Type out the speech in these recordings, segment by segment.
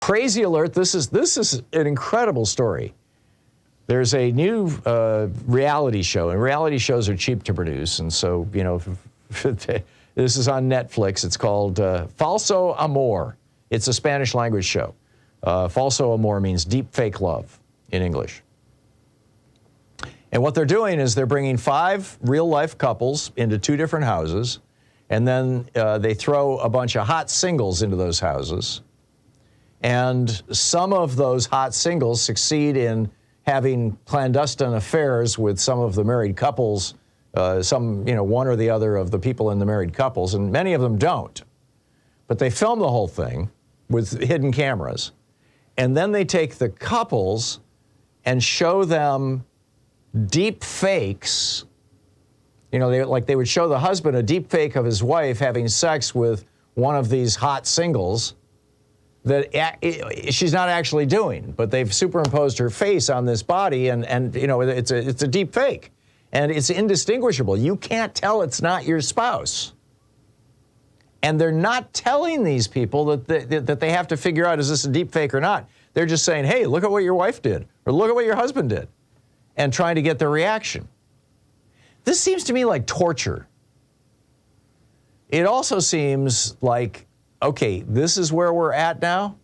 Crazy alert, this is an incredible story. There's a new reality show, and reality shows are cheap to produce, and so, you know, this is on Netflix. It's called Falso Amor. It's a Spanish language show. Falso Amor means deep fake love in English. And what they're doing is they're bringing 5 real-life couples into 2 different houses, and then they throw a bunch of hot singles into those houses. And some of those hot singles succeed in having clandestine affairs with some of the married couples, one or the other of the people in the married couples, and many of them don't. But they film the whole thing with hidden cameras, and then they take the couples and show them deep fakes. You know, they would show the husband a deep fake of his wife having sex with one of these hot singles that she's not actually doing, but they've superimposed her face on this body, and you know, it's a deep fake, and it's indistinguishable. You can't tell it's not your spouse. And they're not telling these people that they have to figure out, is this a deep fake or not? They're just saying, hey, look at what your wife did, or look at what your husband did, and trying to get their reaction. This seems to me like torture. It also seems like, okay, this is where we're at now,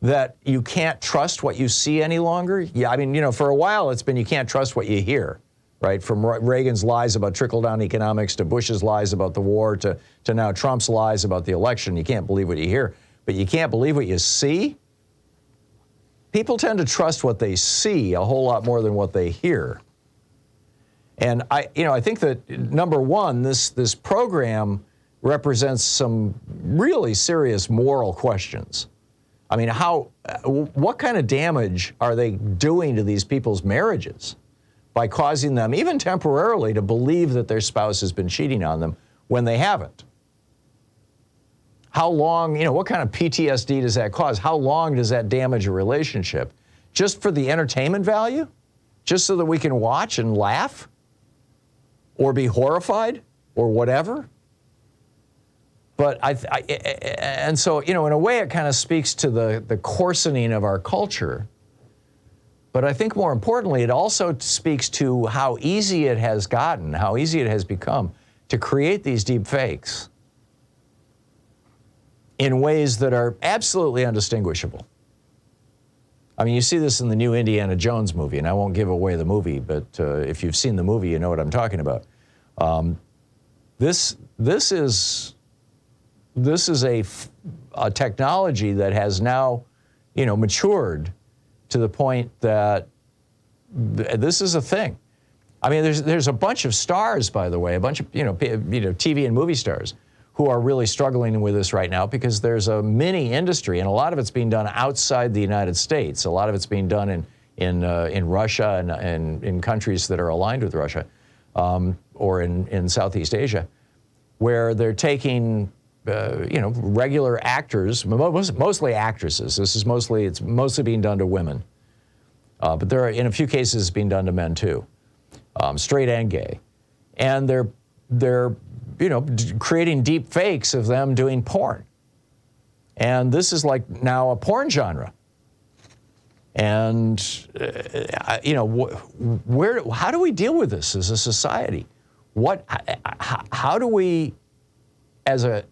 that you can't trust what you see any longer. Yeah, I mean, you know, for a while it's been you can't trust what you hear, right? From Reagan's lies about trickle-down economics to Bush's lies about the war to now Trump's lies about the election. You can't believe what you hear, but you can't believe what you see? People tend to trust what they see a whole lot more than what they hear. And I think that, number one, this program represents some really serious moral questions. I mean, what kind of damage are they doing to these people's marriages by causing them, even temporarily, to believe that their spouse has been cheating on them when they haven't? How long, you know, what kind of PTSD does that cause? How long does that damage a relationship? Just for the entertainment value? Just so that we can watch and laugh? Or be horrified? Or whatever? But and so, you know, in a way it kind of speaks to the coarsening of our culture. But I think more importantly, it also speaks to how easy it has gotten, how easy it has become to create these deep fakes in ways that are absolutely undistinguishable. I mean, you see this in the new Indiana Jones movie, and I won't give away the movie, but if you've seen the movie, you know what I'm talking about. This is a technology that has now, you know, matured to the point that this is a thing. I mean, there's a bunch of stars, by the way, a bunch of TV and movie stars who are really struggling with this right now because there's a mini industry, and a lot of it's being done outside the United States. A lot of it's being done in Russia and in countries that are aligned with Russia, or in Southeast Asia, where they're taking regular actors, mostly actresses. It's mostly being done to women, but there are, in a few cases, being done to men too, straight and gay, and they're creating deep fakes of them doing porn, and this is like now a porn genre. And how do we deal with this as a society? How do we, as a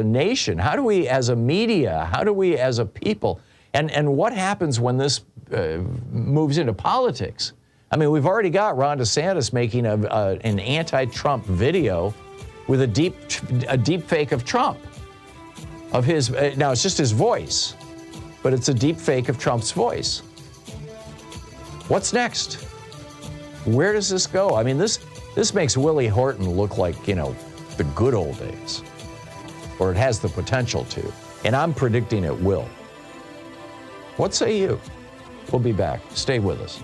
nation, how do we as a media, how do we as a people, and what happens when this moves into politics? I mean, we've already got Ron DeSantis making an anti-Trump video with a deep fake of Trump, of his, now it's just his voice, but it's a deep fake of Trump's voice. What's next? Where does this go? I mean, this makes Willie Horton look like, the good old days, or it has the potential to, and I'm predicting it will. What say you? We'll be back. Stay with us.